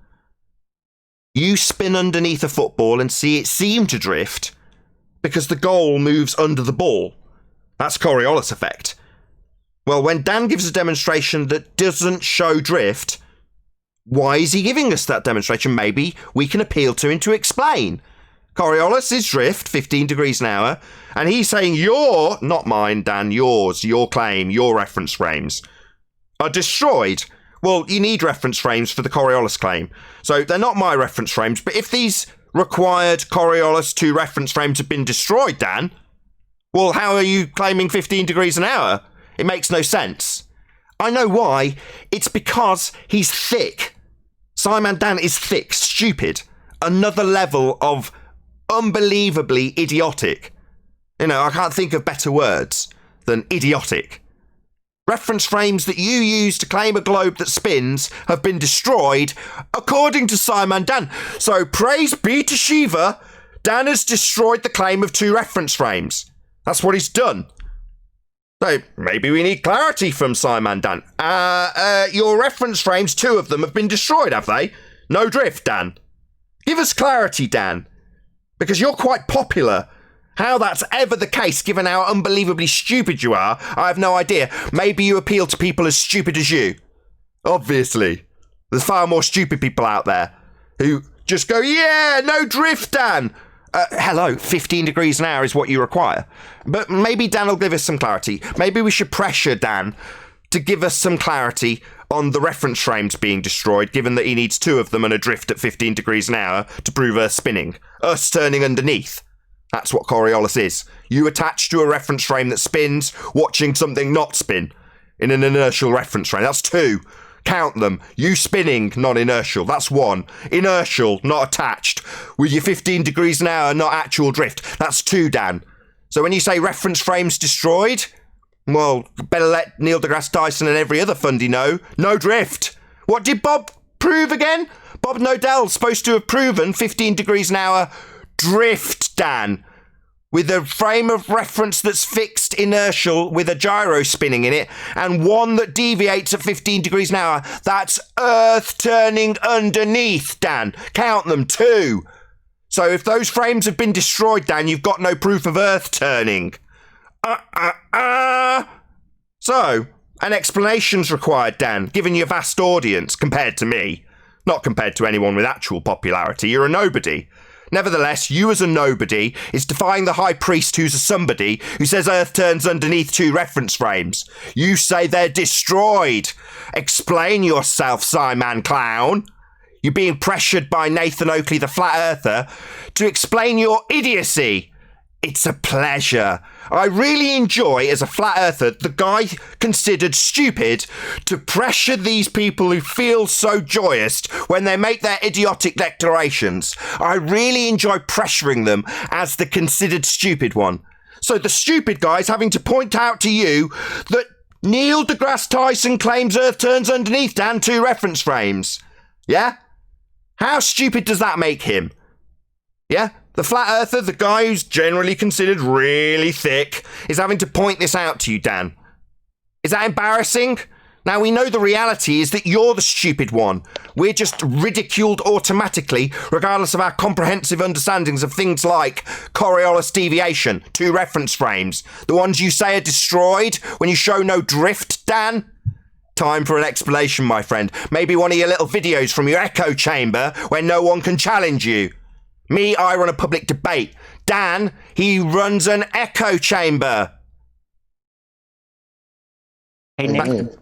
You spin underneath a football and see it seem to drift because the goal moves under the ball. That's Coriolis effect. Well, when Dan gives a demonstration that doesn't show drift, why is he giving us that demonstration? Maybe we can appeal to him to explain. Coriolis is drift, 15 degrees an hour, and he's saying your, not mine, Dan, yours, your claim, your reference frames, are destroyed. Well, you need reference frames for the Coriolis claim. So they're not my reference frames, but if these required Coriolis 2 reference frames have been destroyed, Dan, well, how are you claiming 15 degrees an hour? It makes no sense. I know why. It's because he's thick. Simon Dan is thick, stupid. Another level of unbelievably idiotic. You know, I can't think of better words than idiotic. Reference frames that you use to claim a globe that spins have been destroyed, according to Simon Dan. So praise be to Shiva, Dan has destroyed the claim of 2 reference frames. That's what he's done. So maybe we need clarity from Simon Dan. Your reference frames, 2 of them have been destroyed, have they? No drift, Dan. Give us clarity, Dan. Because you're quite popular. How that's ever the case, given how unbelievably stupid you are, I have no idea. Maybe you appeal to people as stupid as you. Obviously. There's far more stupid people out there who just go, yeah, no drift, Dan. Hello, 15 degrees an hour is what you require. But maybe Dan will give us some clarity. Maybe we should pressure Dan to give us some clarity on the reference frames being destroyed, given that he needs 2 of them and a drift at 15 degrees an hour to prove Earth spinning. Earth's turning underneath. That's what Coriolis is. You attach to a reference frame that spins, watching something not spin in an inertial reference frame. That's 2. Count them. You spinning, not inertial. That's 1. Inertial, not attached. With your 15 degrees an hour, not actual drift. That's 2, Dan. So when you say reference frames destroyed, well, better let Neil deGrasse Tyson and every other fundy know. No drift. What did Bob prove again? Bob Nodell's supposed to have proven 15 degrees an hour drift, Dan. With a frame of reference that's fixed inertial with a gyro spinning in it, and one that deviates at 15 degrees an hour. That's Earth turning underneath, Dan. Count them, 2. So if those frames have been destroyed, Dan, you've got no proof of Earth turning. So, an explanation's required, Dan, given your vast audience, compared to me. Not compared to anyone with actual popularity. You're a nobody. Nevertheless, you as a nobody is defying the high priest who's a somebody who says Earth turns underneath 2 reference frames. You say they're destroyed. Explain yourself, Simon Clown. You're being pressured by Nathan Oakley, the flat earther, to explain your idiocy. It's a pleasure. I really enjoy, as a flat earther, the guy considered stupid, to pressure these people who feel so joyous when they make their idiotic declarations. I really enjoy pressuring them as the considered stupid one. So the stupid guy's having to point out to you that Neil deGrasse Tyson claims Earth turns underneath, Dan, 2 reference frames. Yeah? How stupid does that make him? Yeah? The flat earther, the guy who's generally considered really thick, is having to point this out to you, Dan. Is that embarrassing? Now, we know the reality is that you're the stupid one. We're just ridiculed automatically, regardless of our comprehensive understandings of things like Coriolis deviation, 2 reference frames, the ones you say are destroyed when you show no drift, Dan. Time for an explanation, my friend. Maybe one of your little videos from your echo chamber where no one can challenge you. Me, I run a public debate. Dan, he runs an echo chamber. Hey, Nick.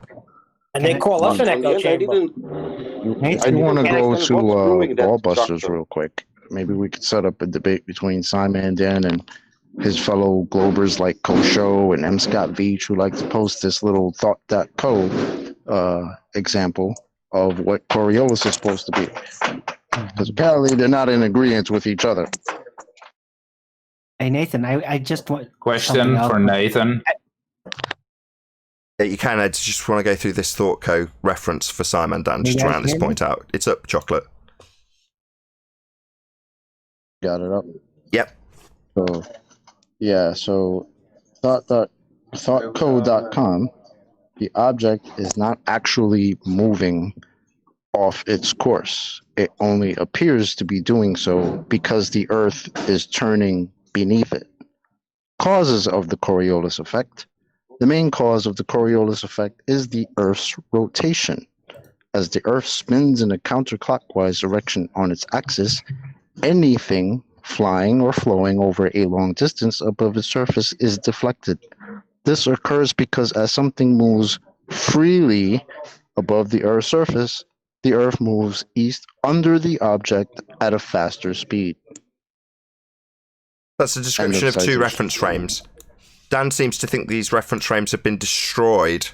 And they call us an echo chamber. I want to go to Ballbusters real quick. Maybe we could set up a debate between Simon Dan and his fellow Globers like Kosho and M. Scott Veach, who like to post this little thought.co example of what Coriolis is supposed to be. Because apparently they're not in agreement with each other. Hey, Nathan, I just want... Question for Nathan. Yeah, you can. I just want to go through this ThoughtCo reference for Simon Dan, just to round this point out. It's up, Chocolate. Got it up? Yep. So, yeah, so thoughtco.com, the object is not actually moving off its course. It only appears to be doing so because the Earth is turning beneath it. Causes of the Coriolis effect. The main cause of the Coriolis effect is the Earth's rotation. As the Earth spins in a counterclockwise direction on its axis, anything flying or flowing over a long distance above its surface is deflected. This occurs because as something moves freely above the Earth's surface, the Earth moves east under the object at a faster speed. That's a description of two reference frames. Dan seems to think these reference frames have been destroyed.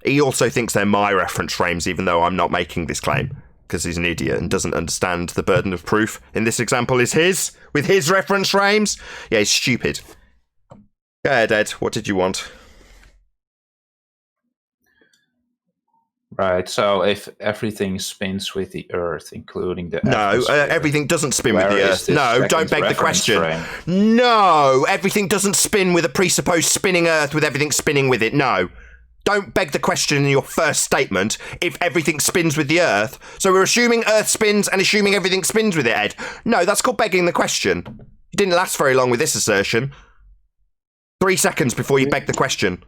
He also thinks they're my reference frames, even though I'm not making this claim, because he's an idiot and doesn't understand the burden of proof. In this example is his, with his reference frames. Yeah, he's stupid. Go ahead, Ed. What did you want? Right, so if everything spins with the Earth, including the everything doesn't spin with the Earth. No, don't beg the question. Frame? No, everything doesn't spin with a presupposed spinning Earth with everything spinning with it. No. Don't beg the question in your first statement if everything spins with the Earth. So we're assuming Earth spins and assuming everything spins with it, Ed. No, that's called begging the question. You didn't last very long with this assertion. 3 seconds before you beg the question.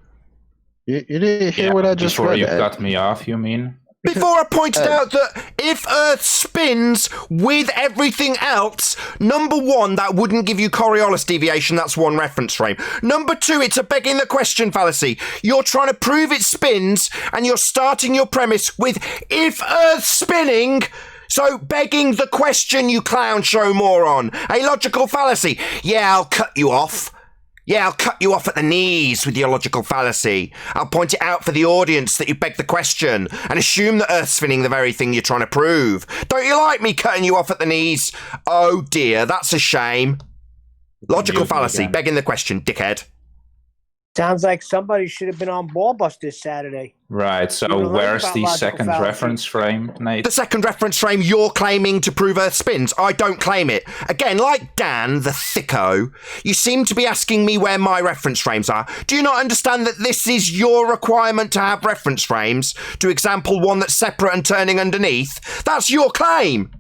You didn't hear what I just read. Before you cut me off, you mean? Before I pointed out that if Earth spins with everything else, number one, that wouldn't give you Coriolis deviation. That's one reference frame. Number two, it's a begging the question fallacy. You're trying to prove it spins, and you're starting your premise with if Earth's spinning. So begging the question, you clown show moron. A logical fallacy. Yeah, I'll cut you off. Yeah, I'll cut you off at the knees with your logical fallacy. I'll point it out for the audience that you beg the question and assume that Earth's spinning the very thing you're trying to prove. Don't you like me cutting you off at the knees? Oh dear, that's a shame. Logical fallacy, begging the question, dickhead. Sounds like somebody should have been on Ballbusters this Saturday. Right, so where's the second reference frame, Nate? The second reference frame you're claiming to prove Earth spins. I don't claim it. Again, like Dan, the thicko, you seem to be asking me where my reference frames are. Do you not understand that this is your requirement to have reference frames? To example one that's separate and turning underneath? That's your claim.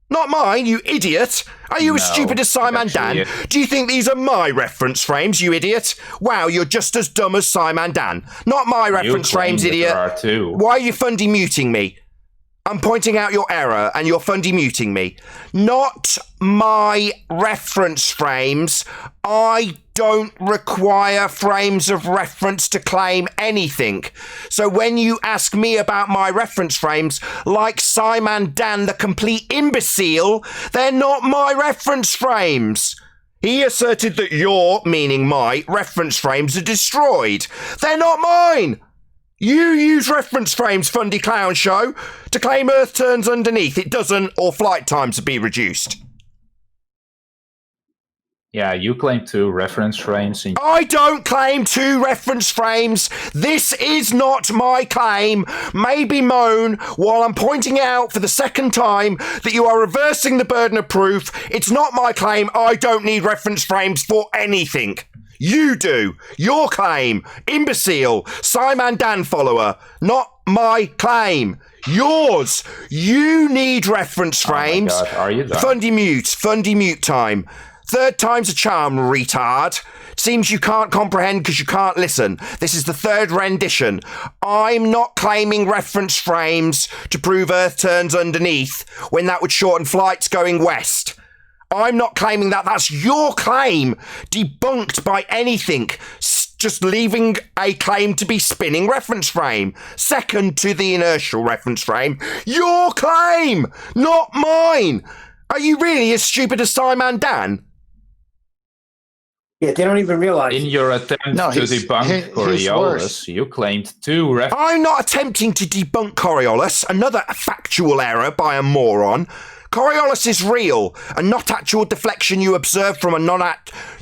Not mine, you idiot. Are you as stupid as Simon Dan? Do you think these are my reference frames, you idiot? Wow, you're just as dumb as Simon Dan. Not my reference frames, idiot. There are two. Why are you fundy muting me? I'm pointing out your error and you're fundy muting me. Not my reference frames. I don't require frames of reference to claim anything. So when you ask me about my reference frames, like Simon Dan, the complete imbecile, they're not my reference frames. He asserted that your, meaning my, reference frames are destroyed. They're not mine. You use reference frames, fundy clown show, to claim Earth turns underneath. It doesn't, or flight times be reduced. Yeah, you claim two reference frames. I don't claim two reference frames. This is not my claim. Maybe moan while I'm pointing out for the second time that you are reversing the burden of proof. It's not my claim. I don't need reference frames for anything. You do. Your claim. Imbecile. Simon Dan follower. Not my claim. Yours. You need reference frames. Oh my God, are you done? Fundy mute time. Third time's a charm, retard. Seems you can't comprehend because you can't listen. This is the third rendition. I'm not claiming reference frames to prove Earth turns underneath when that would shorten flights going west. I'm not claiming that. That's your claim, debunked by anything. Just leaving a claim to be spinning reference frame. Second to the inertial reference frame. Your claim, not mine. Are you really as stupid as Simon Dan? Yeah, they don't even realize. In your attempt to debunk Coriolis, you claimed two reference. I'm not attempting to debunk Coriolis. Another factual error by a moron. Coriolis is real and not actual deflection you observe from a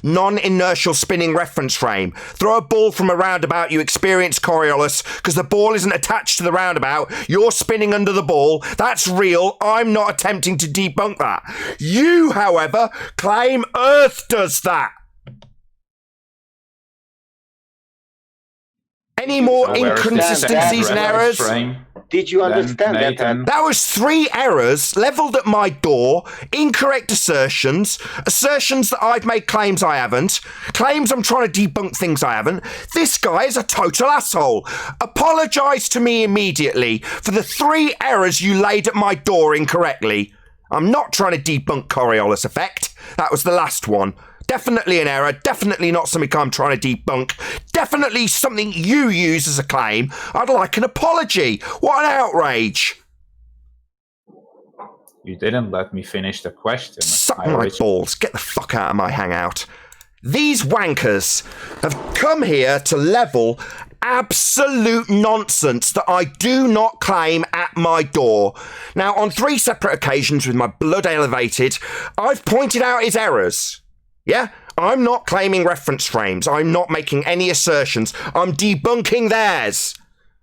non-inertial spinning reference frame. Throw a ball from a roundabout, you experience Coriolis because the ball isn't attached to the roundabout. You're spinning under the ball. That's real. I'm not attempting to debunk that. You, however, claim Earth does that. Any more inconsistencies and errors? Did you understand that? That was 3 errors leveled at my door, incorrect assertions that I've made claims I haven't, claims I'm trying to debunk things I haven't. This guy is a total asshole. Apologise to me immediately for the 3 errors you laid at my door incorrectly. I'm not trying to debunk Coriolis effect. That was the last one. Definitely an error. Definitely not something I'm trying to debunk. Definitely something you use as a claim. I'd like an apology. What an outrage. You didn't let me finish the question. Suck my balls. Get the fuck out of my hangout. These wankers have come here to level absolute nonsense that I do not claim at my door. Now, on 3 separate occasions with my blood elevated, I've pointed out his errors. Yeah? I'm not claiming reference frames. I'm not making any assertions. I'm debunking theirs.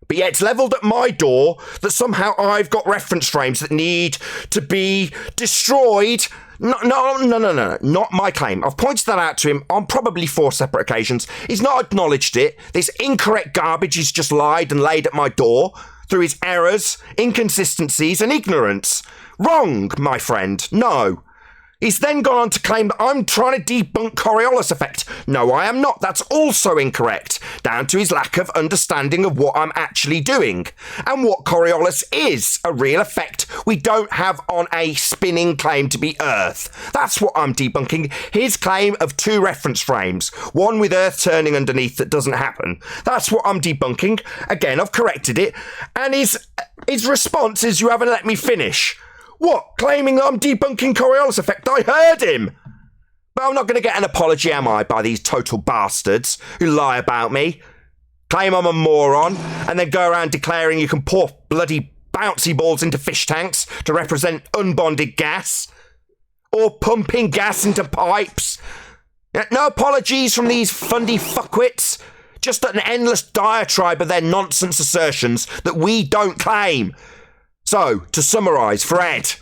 But yet it's levelled at my door that somehow I've got reference frames that need to be destroyed. No, not my claim. I've pointed that out to him on probably 4 separate occasions. He's not acknowledged it. This incorrect garbage he's just lied and laid at my door through his errors, inconsistencies and ignorance. Wrong, my friend. No. He's then gone on to claim that I'm trying to debunk Coriolis effect. No, I am not. That's also incorrect, down to his lack of understanding of what I'm actually doing and what Coriolis is, a real effect we don't have on a spinning claim to be Earth. That's what I'm debunking. His claim of 2 reference frames, one with Earth turning underneath that doesn't happen. That's what I'm debunking. Again, I've corrected it. And his response is, you haven't let me finish. What? Claiming that I'm debunking Coriolis effect? I heard him! But I'm not going to get an apology, am I, by these total bastards who lie about me, claim I'm a moron, and then go around declaring you can pour bloody bouncy balls into fish tanks to represent unbonded gas, or pumping gas into pipes. No apologies from these fundy fuckwits. Just an endless diatribe of their nonsense assertions that we don't claim. So, to summarise, Fred,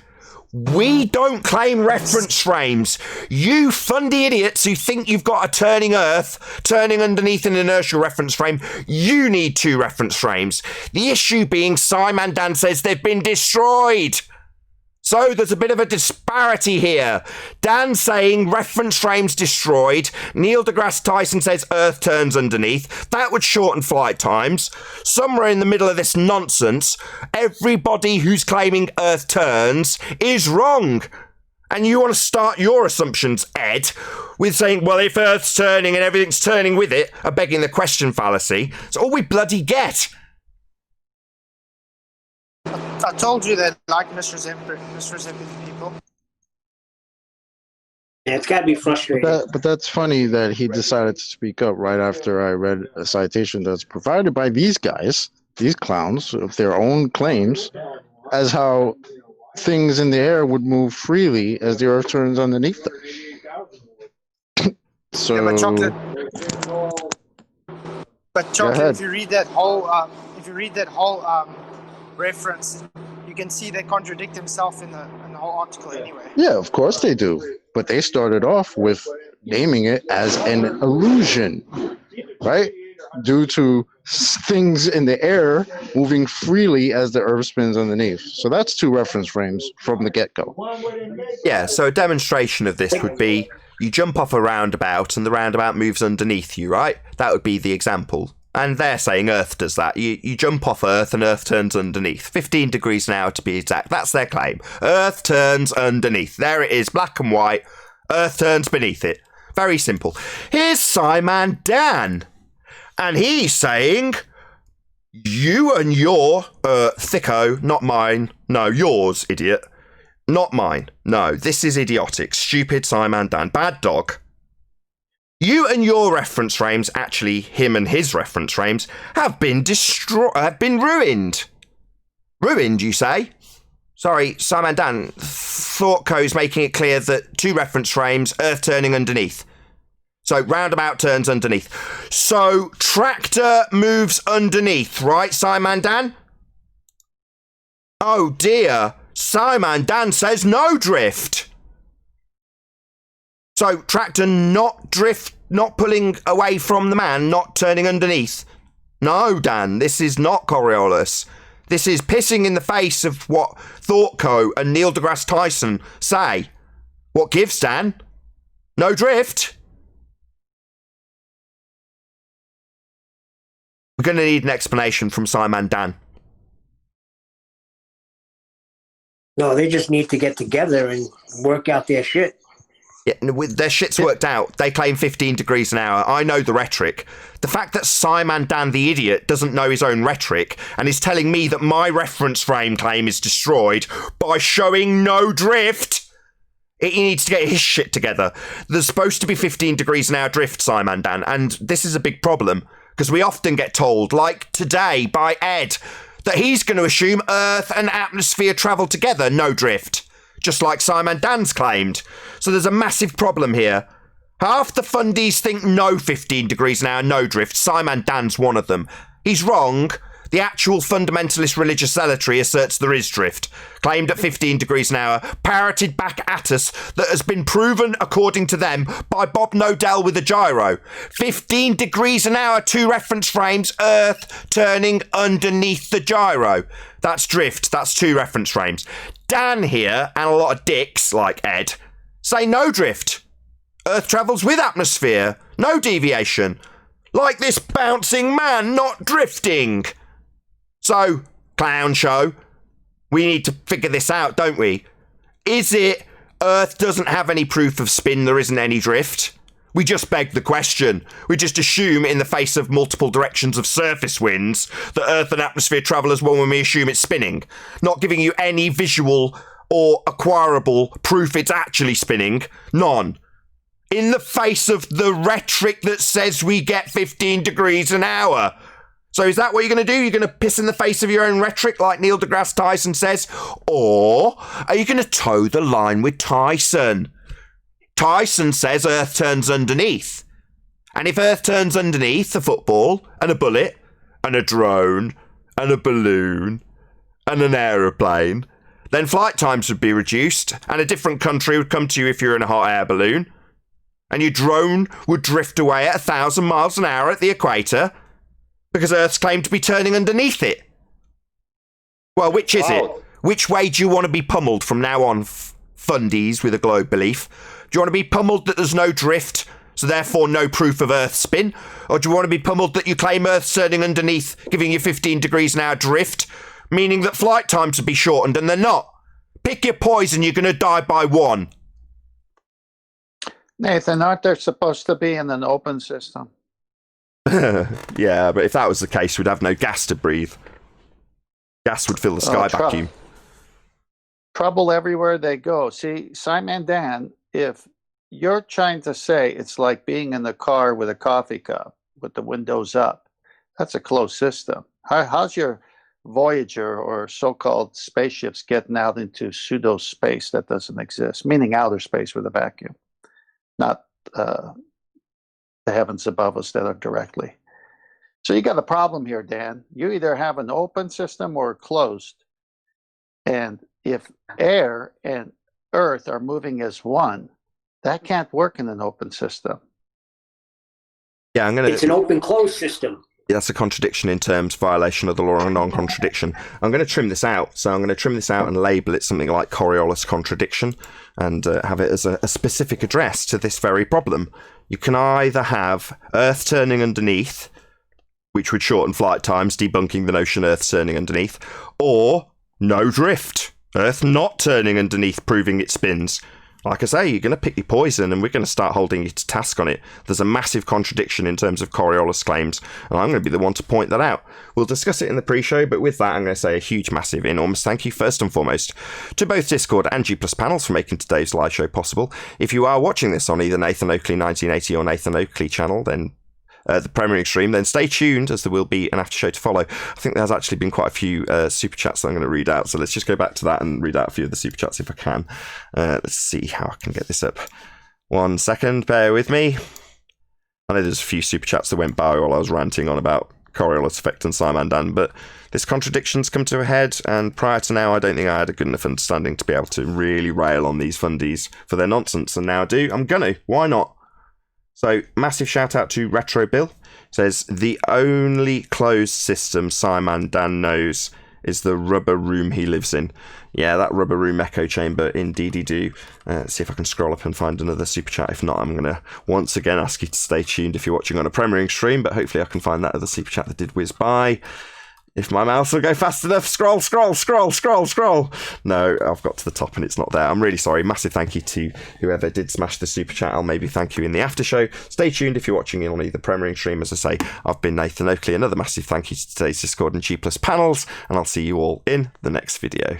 we don't claim reference frames. You fundy idiots who think you've got a turning Earth, turning underneath an inertial reference frame, you need 2 reference frames. The issue being Scientism says they've been destroyed. So there's a bit of a disparity here. Dan saying reference frames destroyed. Neil deGrasse Tyson says Earth turns underneath. That would shorten flight times. Somewhere in the middle of this nonsense, everybody who's claiming Earth turns is wrong. And you want to start your assumptions, Ed, with saying, well, if Earth's turning and everything's turning with it, a begging the question fallacy. It's all we bloody get. I told you that like misrepresenting people. Yeah, it's got to be frustrating. But that's funny that he decided to speak up right after I read a citation that's provided by these guys, these clowns, of their own claims, as how things in the air would move freely as the Earth turns underneath them. So, yeah, but Chocolate, if you read that whole, reference, you can see they contradict themselves in the whole article anyway. yeah, of course they do. But they started off with naming it as an illusion, right? Due to things in the air moving freely as the Earth spins underneath. So that's 2 reference frames from the get-go. Yeah, so a demonstration of this would be you jump off a roundabout and the roundabout moves underneath you, right? That would be the example. And they're saying Earth does that. You jump off Earth and Earth turns underneath. 15 degrees an hour to be exact. That's their claim. Earth turns underneath. There it is, black and white. Earth turns beneath it. Very simple. Here's Simon Dan. And he's saying, you and your, thicko, not mine. No, yours, idiot. Not mine. No, this is idiotic. Stupid Simon Dan. Bad dog. You and your reference frames, actually him and his reference frames, have been ruined. Ruined, you say? Sorry, Simon Dan, ThoughtCo's making it clear that 2 reference frames, Earth turning underneath. So roundabout turns underneath. So tractor moves underneath, right, Simon Dan? Oh dear, Simon Dan says no drift. So, tractor not drift, not pulling away from the man, not turning underneath. No, Dan, this is not Coriolis. This is pissing in the face of what ThoughtCo and Neil deGrasse Tyson say. What gives, Dan? No drift? We're going to need an explanation from Simon Dan. No, they just need to get together and work out their shit. Yeah, with their shit's worked out. They claim 15 degrees an hour. I know the rhetoric. The fact that Simon Dan the idiot doesn't know his own rhetoric and is telling me that my reference frame claim is destroyed by showing no drift, he needs to get his shit together. There's supposed to be 15 degrees an hour drift, Simon Dan, and this is a big problem because we often get told, like today by Ed, that he's going to assume Earth and atmosphere travel together, no drift. Just like Simon Dan's claimed. So there's a massive problem here. Half the fundies think no 15 degrees an hour, no drift. Simon Dan's one of them. He's wrong. The actual fundamentalist religious zealotry asserts there is drift. Claimed at 15 degrees an hour, parroted back at us, that has been proven, according to them, by Bob Nodell with a gyro. 15 degrees an hour, 2 reference frames, Earth turning underneath the gyro. That's drift. That's 2 reference frames. Dan here, and a lot of dicks like Ed, say no drift. Earth travels with atmosphere. No deviation. Like this bouncing man not drifting. So, clown show, we need to figure this out, don't we? Is it Earth doesn't have any proof of spin, there isn't any drift? We just beg the question. We just assume in the face of multiple directions of surface winds that Earth and atmosphere travel as one when we assume it's spinning, not giving you any visual or acquirable proof it's actually spinning. None. In the face of the rhetoric that says we get 15 degrees an hour. So is that what you're going to do? You're going to piss in the face of your own rhetoric like Neil deGrasse Tyson says? Or are you going to toe the line with Tyson? Tyson says Earth turns underneath. And if Earth turns underneath a football and a bullet and a drone and a balloon and an aeroplane, then flight times would be reduced and a different country would come to you if you're in a hot air balloon. And your drone would drift away at 1,000 miles an hour at the equator because Earth's claimed to be turning underneath it. Well, which is it? Which way do you want to be pummeled from now on, fundies with a globe belief? Do you want to be pummeled that there's no drift, so therefore no proof of Earth spin? Or do you want to be pummeled that you claim Earth's turning underneath, giving you 15 degrees an hour drift, meaning that flight times would be shortened and they're not? Pick your poison, you're going to die by 1. Nathan, aren't they supposed to be in an open system? Yeah, but if that was the case, we'd have no gas to breathe. Gas would fill the sky vacuum. Trouble everywhere they go. See, Simon Dan, if you're trying to say it's like being in the car with a coffee cup with the windows up, that's a closed system. How's your Voyager or so-called spaceships getting out into pseudo space that doesn't exist, meaning outer space with a vacuum, not the heavens above us that are directly. So you got a problem here, Dan. You either have an open system or a closed. And if air and Earth are moving as one, that can't work in an open system. Yeah, It's an open-closed system. That's a contradiction in terms, violation of the law of non-contradiction. I'm going to trim this out. So I'm going to trim this out and label it something like Coriolis contradiction and have it as a specific address to this very problem. You can either have Earth turning underneath, which would shorten flight times, debunking the notion Earth's turning underneath, or no drift, Earth not turning underneath, proving it spins. Like I say, you're going to pick your poison and we're going to start holding you to task on it. There's a massive contradiction in terms of Coriolis claims, and I'm going to be the one to point that out. We'll discuss it in the pre-show, but with that, I'm going to say a huge, massive, enormous thank you, first and foremost, to both Discord and G+ panels for making today's live show possible. If you are watching this on either Nathan Oakley 1980 or Nathan Oakley channel, then the premiering stream, then stay tuned as there will be an after show to follow. I think there's actually been quite a few super chats that I'm going to read out, so let's just go back to that and read out a few of the super chats if I can. Let's see how I can get this up. 1 second, bear with me. I know there's a few super chats that went by while I was ranting on about Coriolis effect and Simon Dan, but this contradiction's come to a head, and prior to now I don't think I had a good enough understanding to be able to really rail on these fundies for their nonsense, and now I do. I'm gonna. Why not? So, massive shout out to Retro Bill. Says, the only closed system Simon Dan knows is the rubber room he lives in. Yeah, that rubber room echo chamber, indeedy do. Let's see if I can scroll up and find another super chat. If not, I'm going to once again ask you to stay tuned if you're watching on a premiering stream, but hopefully I can find that other super chat that did whiz by. If my mouse will go fast enough, scroll. No, I've got to the top and it's not there. I'm really sorry. Massive thank you to whoever did smash the super chat. I'll maybe thank you in the after show. Stay tuned if you're watching in on either premiering stream. As I say, I've been Nathan Oakley. Another massive thank you to today's Discord and G+ panels, and I'll see you all in the next video.